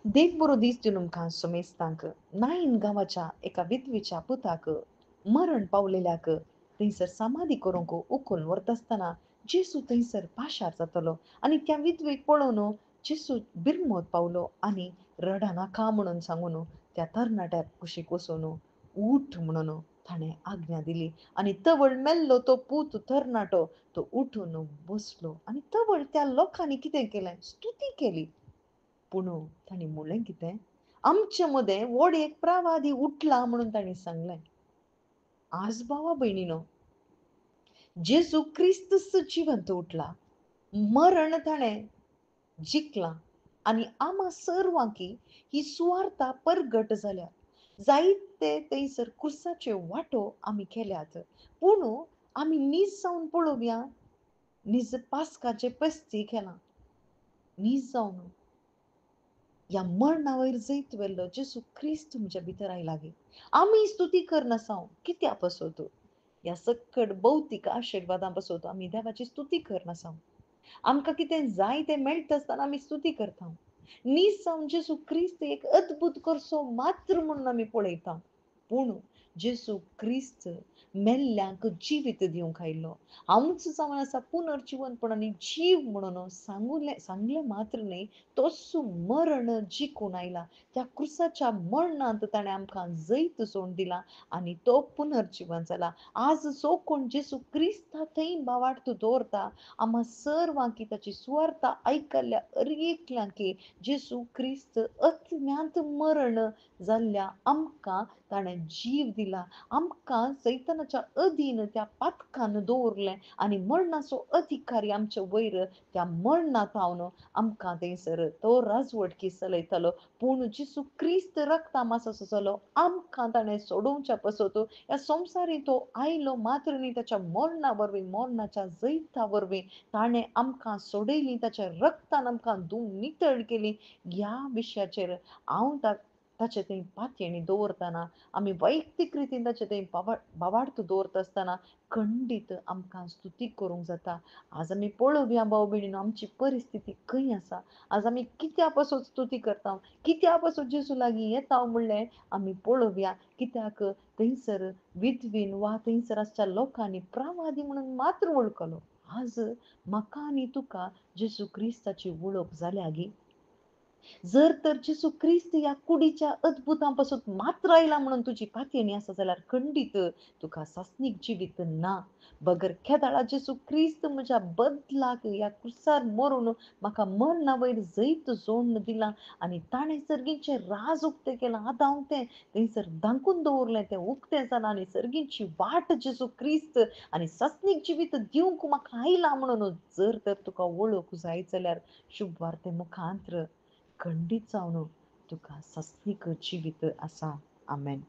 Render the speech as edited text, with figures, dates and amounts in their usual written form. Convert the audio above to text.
देख बरो दीस तुमकां सोमेस्तांक नाईन गांवाच्या एका विधवेच्या पुताक मरण पावलेल्याक थंयसर समाधी करूंक उखलून व्हरता आसतना जेसू थंयसर पाशार जातलो आनी त्या विधवेक पळोवन जेसू बिरमोत पावलो आनी रडा नाका म्हणून सांगून त्या तरणाट्याक कुशीक वचून उठ म्हणून ताणें आज्ञा दिली आनी तवळ मेल्लो तो पूत तरणाटो तो उठून बसलो आनी तवळ त्या लोकांनी कितें केलें स्तुती केली. पूण तांणी म्हणलें कितें आमचे मदें व्हड एक प्रवादी उठला म्हणून तांणी सांगलें. आज भावा भयणीनो, जेजू क्रिस्त जिवंत उठला. मरण ताणें जिखला आनी आम्हा सर्वांकी ही सुवार्ता परगट जाल्या. जायते थंयसर क्रुसाचे वांटो आमी केल्यात, पूण आमी नीज जावन पळोवया. नीज पास्काचे पस्ती केलां. नीज जावन या मरणा वयर जैत वेल्लो जेसू क्रिस्त तुमच्या भितर आयला गे. आमी स्तुती करना साव कित्या पसोत ह्या सकट भौतीक आशिर्वादां पसोत आमी देवाची स्तुती करना साव. आमकां कितें जाय तें मेळटा आसतना आमी स्तुती करता. नीज जावन जेसू क्रिस्त एक अद्भुत करसो मात्र म्हणून आमी पळयता. पूण जेसू क्रिस्त मेल्ल्यांक जिवीत दिवंक आयिल्लो. हांवूच जावन आसा पुनर्जिवनपणांनी जीव म्हणून सांगलें मात्र न्हय, तोच मरण जिखून आयला. त्या क्रुसाच्या मरणांत ताणें आमकां जैत सोडून दिला आनी तो पुनर्जिवन जाला. आज जो कोण जेसू क्रिस्ता थंय बावार्थ दवरता, आम्हा सर्वांकी ताची सुवार्ता आयकल्ल्या एकल्यांकी जेसू क्रिस्त अत्म्यांत मरण जाल्ल्या आमकां ताणें जीव दिला. आमकां सैतानाच्या अधीन त्या पातकान दवरलें आनी मरणाचो अधिकारी आमचे वयर त्या मरणांत हावन आमकां थंयसर तो राजवटकी चलयतलो. पूण जेसू क्रिस्त रक्ता मासाचो जालो आमकां ताणें सोडोवच्या पसत ह्या संवसारीत तो आयलो मात्र न्ही ताच्या मरणा वरवीं मरणाच्या जैता वरवीं ताणें आमकां सोडयली, ताच्या रक्तान आमकां धुवन नितळ केली. ह्या विशयाचेर हांव ताचे थंय पातयेणी दवरतना आमी वैयक्तीक रितीन ताचे थंय बावार्थ दवरता आसतना खंडीत आमकां स्तुती करूंक जाता. आज आमी पळोवया भाव भयणीनो आमची परिस्थिती खंय आसा. आज आमी कित्या पासून स्तुती करता, कित्या पासून जेसू लागीं येता म्हणलें आमी पळोवया. कित्याक थंयसर विधवीन वा थंयसर आसच्या लोकांनी प्रवादी म्हणून मात्र वळखलो. आज म्हाका आनी तुका जेसू क्रिस्ताची वळख जाल्या गी. जर तर जेसू क्रिस्त या कुडीच्या अद्भुतांपासून मात्र आयला म्हणून तुजी पातयेणी आसा जाल्यार खंडीत तुका सासनीक जिवीत ना. बगर केदाळा जेसू क्रिस्त म्हज्या बदलाक या क्रुसार मरून म्हाका मरणा वयर जैत जोडून दिला आनी ताणें सर्गींचे राज उक्तें केलां. आतां हांव तें थंयसर धांकून दवरलें तें उक्तें जालां आनी सर्गींची वाट जेसू क्रिस्त आनी सासनीक जिवीत दिवंक म्हाका आयला म्हणून जर तर तुका वळख जाय जाल्यार शुभ वार्ते मुखांत्र खंडीत जावन तुका सस्तीक जिवीत आसा. आमेन.